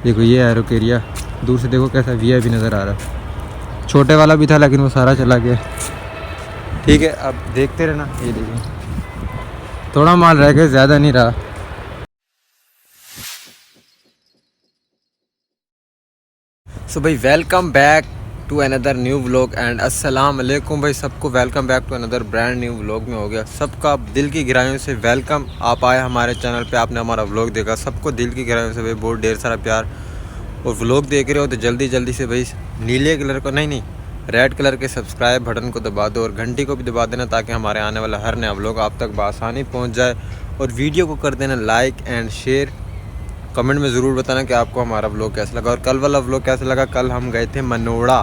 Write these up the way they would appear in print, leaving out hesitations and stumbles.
देखो ये एरोकेरिया, दूर से देखो कैसा वीआईपी नज़र आ रहा है। छोटे वाला भी था लेकिन वो सारा चला गया। ठीक है, अब देखते रहना। ये देखिए थोड़ा माल रह गया, ज़्यादा नहीं रहा। सो भाई welcome back to another new vlog and अस्सलाम वालेकुम भाई सबको। Welcome back to another brand new vlog में हो गया सबका दिल की गहराइयों से वेलकम। आप आए हमारे चैनल पे, आपने हमारा व्लॉग देखा, सबको दिल की गहराइयों से भाई बहुत ढेर सारा प्यार। और व्लॉग देख रहे हो तो जल्दी जल्दी से भाई नीले कलर को नहीं रेड कलर के सब्सक्राइब बटन को दबा दो और घंटी को भी दबा देना ताकि हमारे आने वाला हर नया व्लॉग आप तक बआसानी पहुँच जाए। और वीडियो को कर देना लाइक एंड शेयर। कमेंट में ज़रूर बताना कि आपको हमारा व्लॉग कैसा लगा और कल वाला व्लॉग कैसा लगा। कल हम गए थे मनोड़ा,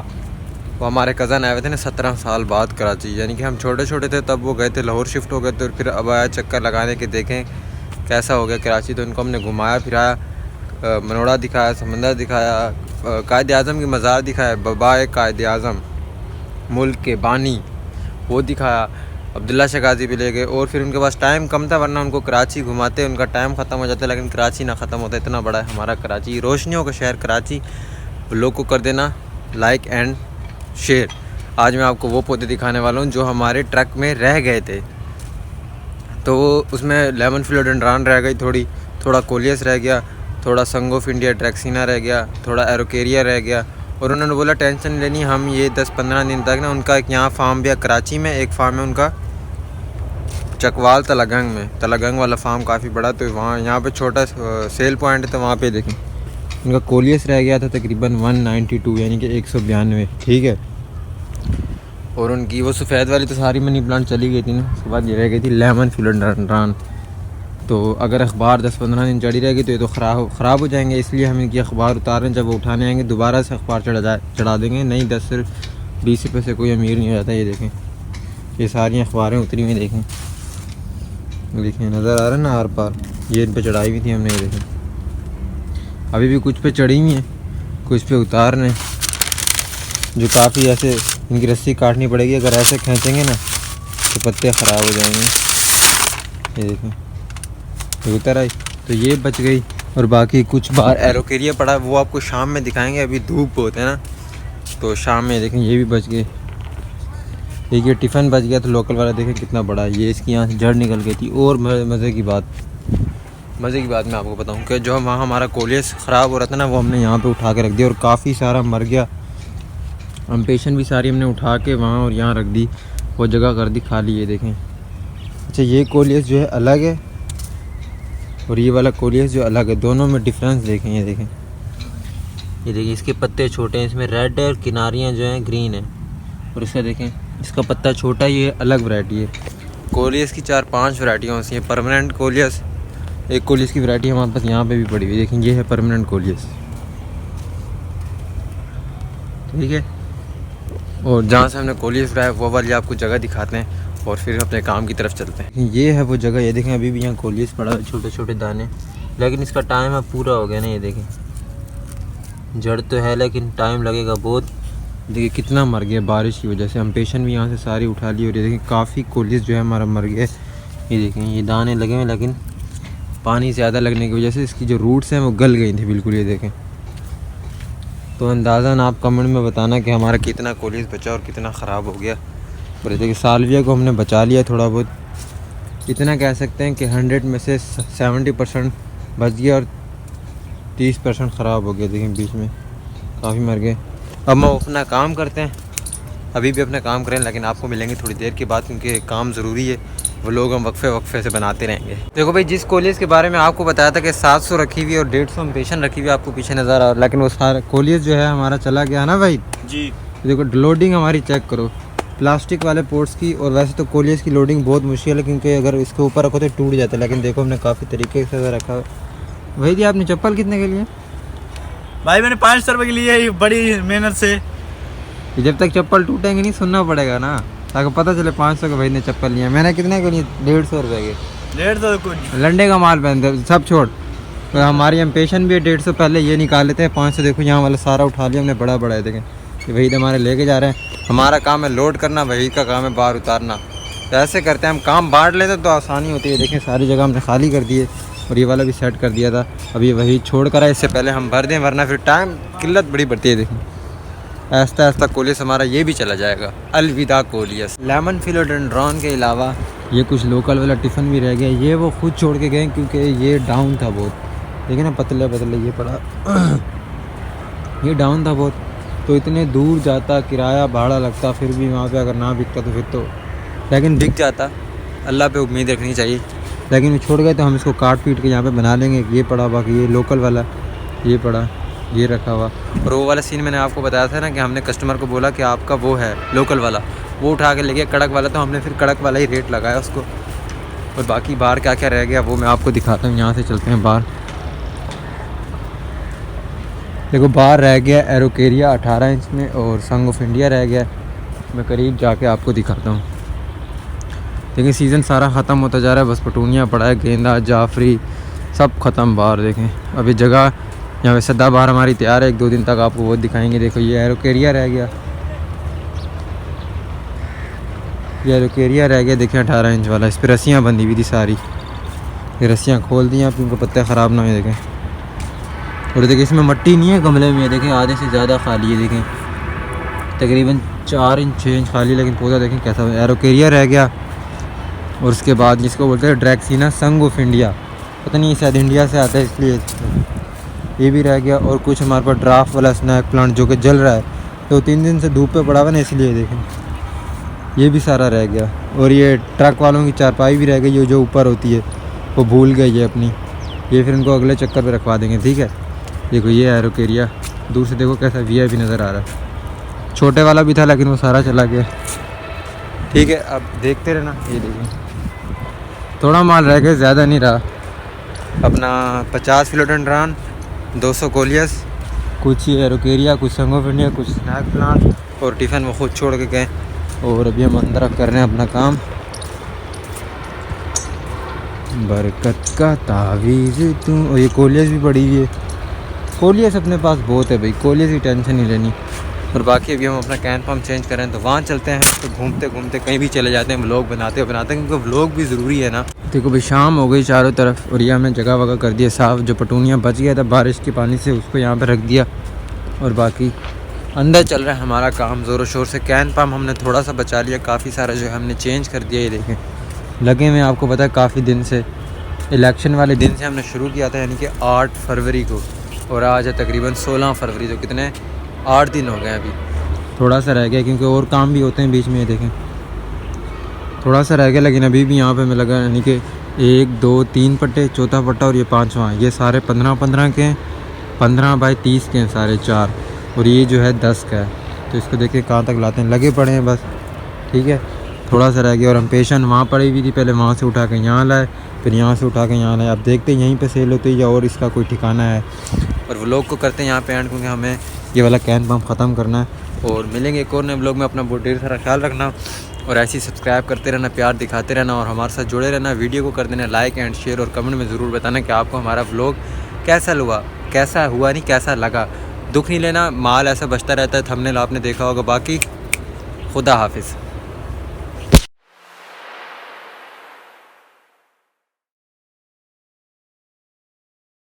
वो हमारे कज़न आए हुए थे ना 17 साल बाद कराची, यानी कि हम छोटे छोटे थे तब वो गए थे, लाहौर शिफ्ट हो गए थे और फिर अब आया चक्कर लगाने के देखें कैसा हो गया कराची। तो इनको हमने घुमाया फिराया, मनोड़ा दिखाया, समंदर दिखाया, कायद आज़म की मज़ार दिखाया, बाबा कायद आज़म मुल्क के बानी वो दिखाया, अब्दुल्ला शगाजी भी ले गए। और फिर उनके पास टाइम कम था वरना उनको कराची घुमाते उनका टाइम ख़त्म हो जाता, लेकिन कराची ना ख़त्म होता, इतना बड़ा है हमारा कराची, रोशनियों का शहर कराची। लोग को कर देना लाइक एंड शेयर। आज मैं आपको वो पौधे दिखाने वाला हूँ जो हमारे ट्रक में रह गए थे। तो उसमें लेमन फिलोडेंड्रॉन रह गई थोड़ा कोलियस रह गया, थोड़ा संग ऑफ इंडिया ट्रैक्सिना रह गया, थोड़ा एरोकेरिया रह गया। और उन्होंने बोला टेंशन नहीं लेनी, हम ये 10-15 दिन तक ना, उनका एक यहाँ फार्म भी है कराची में, एक फार्म है उनका चकवाल तलागंग में, तलागंग वाला फार्म काफ़ी बड़ा। तो वहाँ यहाँ पे छोटा सेल पॉइंट है, तो वहाँ पे देखें उनका कोलियस रह गया था तकरीबन 192 यानी कि 192। ठीक है, और उनकी वो सफ़ेद वाली तो सारी मनी प्लांट चली गई थी ना, उसके बाद ये रह गई थी लेमन फिलोडेंड्रॉन। तो अगर अखबार 10-15 दिन चढ़ी रहेगी तो ये तो ख़राब हो जाएंगे, इसलिए हम इनकी अखबार उतारें, जब वो उठाने आएंगे दोबारा से अखबार चढ़ा देंगे। नहीं 10 से 20 रुपये से कोई अमीर नहीं हो जाता। ये देखें ये सारी अखबारें उतरी हुई, देखें नज़र आ रहा है ना आर पार, ये इन पर चढ़ाई हुई थी हमने। ये देखें अभी भी कुछ पे चढ़ी हुई हैं, कुछ पे उतारने, जो काफ़ी ऐसे इनकी रस्सी काटनी पड़ेगी, अगर ऐसे खींचेंगे ना तो पत्ते ख़राब हो जाएंगे। ये देखें ये उतर आई तो ये बच गई। और बाकी कुछ बाहर एरोकेरिया पड़ा, वो आपको शाम में दिखाएंगे, अभी धूप बहुत है ना, तो शाम में देखें ये भी बच गए। एक ये टिफ़िन बच गया था लोकल वाला, देखें कितना बड़ा है, ये इसकी यहाँ से जड़ निकल गई थी। और मज़े की बात मैं आपको बताऊँ कि जो वहाँ हमारा कोलियस ख़राब हो रहा था ना, वो हमने यहाँ पे उठा के रख दिया और काफ़ी सारा मर गया। अम्पेशन भी सारी हमने उठा के वहाँ और यहाँ रख दी, वो जगह कर दी खाली। ये देखें, अच्छा ये कोलियस जो है अलग है और ये वाला कोलियस जो अलग है, दोनों में डिफरेंस देखें। ये देखिए इसके पत्ते छोटे हैं, इसमें रेड है और किनारियाँ जो हैं ग्रीन है। और इसका देखें इसका पत्ता छोटा, ये अलग वैरायटी है। कोलियस की 4-5 वैरायटियाँ होती हैं। परमानेंट कोलियस, एक कोलियस की वैरायटी हमारे पास यहाँ पे भी पड़ी हुई, देखें ये है परमानेंट कोलियस। ठीक है, और जहाँ से हमने कोलियस लाया वो वाली आपको जगह दिखाते हैं और फिर अपने काम की तरफ चलते हैं। ये है वो जगह, ये देखें अभी भी यहाँ कोलियस पड़ा है, छोटे छोटे दाने, लेकिन इसका टाइम अब पूरा हो गया ना। ये देखें जड़ तो है लेकिन टाइम लगेगा बहुत। देखिए कितना मर गया बारिश की वजह से, हम पेशन भी यहाँ से सारी उठा ली। और ये देखें काफ़ी कोलियस जो है हमारा मर गया। ये देखें ये दाने लगे हुए, लेकिन पानी ज़्यादा लगने की वजह से इसकी जो रूट्स हैं वो गल गई थी बिल्कुल। ये देखें, तो अंदाज़न आप कमेंट में बताना कि हमारा कितना कोलियस बचा और कितना ख़राब हो गया। और देखिए सालविया को हमने बचा लिया थोड़ा बहुत, इतना कह सकते हैं कि 100 में से 70% बच गया और 30% ख़राब हो गया। देखिए बीच में काफ़ी मर गए। अब हम अपना काम करते हैं, अभी भी अपना काम करें, लेकिन आपको मिलेंगे थोड़ी देर के बाद, क्योंकि काम ज़रूरी है, वो लोग हम वक्फे से बनाते रहेंगे। देखो भाई जिस कोलियस के बारे में आपको बताया था कि 700 रखी हुई और 150 अम्पेशन रखी हुई आपको पीछे नज़र आ रहा, लेकिन वो सारा कोलियस जो है हमारा चला गया ना भाई जी। देखो लोडिंग हमारी चेक करो प्लास्टिक वाले पोर्ट्स की। और वैसे तो कोलियस की लोडिंग बहुत मुश्किल है, क्योंकि अगर इसके ऊपर रखो तो टूट जाता है, लेकिन देखो हमने काफ़ी तरीके से रखा। वही थी आपने चप्पल कितने के लिए भाई? मैंने 500 रुपये के लिए, बड़ी मेहनत से। जब तक चप्पल टूटेंगे नहीं सुनना पड़ेगा ना, ताकि पता चले 500 के भाई ने चप्पल लिया। मैंने कितने के लिए? 150 रुपये के। 150 कुछ लंडे का माल पहनते सब छोड़। तो हमारी अम्पेशन भी है 150, पहले ये निकाल लेते हैं 500। देखो यहाँ वाला सारा उठा लिया हमने, बड़ा बड़ा है देखें, वहीद हमारे लेके जा रहे हैं। हमारा काम है लोड करना, वहीद का काम है बाहर उतारना। तो ऐसे करते हैं हम, काम बांट लेते तो आसानी होती है। देखें सारी जगह हमने खाली कर दी है, और ये वाला भी सेट कर दिया था। अभी वही छोड़ कर आए, इससे पहले हम भर दें वरना फिर टाइम किल्लत बड़ी बढ़ती है। देखें ऐसा ऐसा कोलियस हमारा ये भी चला जाएगा। अलविदा कोलियस। लेमन फिलोडेंड्रॉन के अलावा ये कुछ लोकल वाला टिफ़िन भी रह गया। ये वो खुद छोड़ के गए क्योंकि ये डाउन था बहुत। देखिए ना पतले पतले ये पड़ा ये डाउन था बहुत, तो इतने दूर जाता, किराया भाड़ा लगता, फिर भी वहाँ पे अगर ना बिकता तो फिर तो, लेकिन बिक जाता। अल्लाह पे उम्मीद रखनी चाहिए। लेकिन वो छोड़ गए तो हम इसको काट पीट के यहाँ पे बना लेंगे। ये पड़ा, बाकी ये लोकल वाला ये पड़ा, ये रखा हुआ। और वो वाला सीन मैंने आपको बताया था ना कि हमने कस्टमर को बोला कि आपका वो है लोकल वाला, वो उठा के ले गया कड़क वाला, तो हमने फिर कड़क वाला ही रेट लगाया उसको। और बाकी बाहर क्या क्या रह गया वो मैं आपको दिखाता हूँ। यहाँ से चलते हैं बाहर। देखो बाहर रह गया एरोकेरिया 18 इंच में, और संग ऑफ इंडिया रह गया। मैं करीब जाके आपको दिखाता हूँ। देखिए सीज़न सारा ख़त्म होता जा रहा है, बस पटूनिया पड़ा है, गेंदा जाफरी सब ख़त्म बाहर। देखें अभी जगह यहाँ पे सदाबहार हमारी तैयार है, 1-2 दिन तक आपको वो दिखाएंगे। देखो ये एरोकेरिया रह गया, ये एरोकेरिया रह गया। देखें 18 इंच वाला, इस पर रस्सियाँ बंधी हुई थी सारी, ये रस्सियाँ खोल दी आप, इनको पत्ते ख़राब ना हो। देखें और देखिए इसमें मट्टी नहीं है गमले में, देखें आधे से ज़्यादा खाली है। देखें तकरीबन 4 इंच 6 इंच खाली, लेकिन पौधा देखें कैसा एरोकेरिया रह गया। और उसके बाद जिसको बोलते हैं ड्रैक्सिना संग ऑफ इंडिया, पता नहीं शायद इंडिया से आता है इसलिए ये भी रह गया। और कुछ हमारे पास ड्राफ्ट वाला स्नैक प्लांट जो कि जल रहा है, तो 3 दिन से धूप पे पड़ा हुआ ना, इसलिए देखें ये भी सारा रह गया। और ये ट्रक वालों की चारपाई भी रह गई, ये जो ऊपर होती है वो भूल गई है अपनी, ये फिर इनको अगले चक्कर पे रखवा देंगे। ठीक है देखो ये एरोकेरिया दूर से देखो कैसा वीआईपी नज़र आ रहा है। छोटे वाला भी था लेकिन वो सारा चला गया। ठीक है अब देखते रहना। ये देखिए थोड़ा माल रह गया, ज़्यादा नहीं रहा। अपना 50 फिलोडेंड्रॉन, 200 कोलियस, कुछ ही एरोकेरिया, कुछ संग ऑफ इंडिया, कुछ स्नैक प्लांट, और टिफ़िन वो खुद छोड़ के गए। और अभी हम अंदर कर रहे हैं अपना काम। बरकत का तावीज़ तू। और ये कोलियस भी पड़ी हुई है, कोलियस अपने पास बहुत है भाई, कोलियस की टेंशन नहीं लेनी। और बाकी अभी हम अपना कैन पम्प चेंज करें तो वहाँ चलते हैं। तो घूमते घूमते कहीं भी चले जाते हैं, व्लॉग बनाते क्योंकि व्लॉग भी ज़रूरी है ना। देखो भाई शाम हो गई चारों तरफ, और ये हमने जगह वगह कर दिया साफ़। जो पटूनिया बच गया था बारिश के पानी से, उसको यहाँ पर रख दिया। और बाकी अंदर चल रहा है हमारा काम ज़ोरों शोर से। कैन पम्प हमने थोड़ा सा बचा लिया, काफ़ी सारा जो है हमने चेंज कर दिया। ये देखें लगे हुए, आपको पता है काफ़ी दिन से, इलेक्शन वाले दिन से हमने शुरू किया था, यानी कि 8 फरवरी को, और आज है तकरीबन 16 फरवरी, तो कितने 8 दिन हो गए। अभी थोड़ा सा रह गया क्योंकि और काम भी होते हैं बीच में। ये देखें थोड़ा सा रह गया, लेकिन अभी भी यहाँ पे मैं लगा, यानी कि 1 2 3 पट्टे, चौथा पट्टा और ये 5वां, ये सारे 15-15 के हैं, 15 बाई 30 के हैं सारे 4, और ये जो है 10 का है। तो इसको देखिए कहाँ तक लाते हैं, लगे पड़े हैं बस। ठीक है थोड़ा सा रह गया। और हम पेशन वहाँ पड़ी हुई थी, पहले वहाँ से उठा के यहाँ लाए, फिर यहाँ से उठा के यहाँ लाए। अब देखते हैं यहीं पे सेल होती है या और इसका कोई ठिकाना है। और व्लॉग को करते हैं यहाँ पे एंड, क्योंकि हमें ये वाला कैन पम्प ख़त्म करना है। और मिलेंगे एक और नए व्लॉग में। अपना बहुत ढेर सारा ख्याल रखना, और ऐसे ही सब्सक्राइब करते रहना, प्यार दिखाते रहना, और हमारे साथ जुड़े रहना। वीडियो को कर देना लाइक एंड शेयर, और कमेंट में ज़रूर बताना कि आपको हमारा व्लॉग कैसा हुआ नहीं कैसा लगा। दुख नहीं लेना, माल ऐसा बचता रहता है, थंबनेल आपने देखा होगा। बाकी खुदा हाफिज़।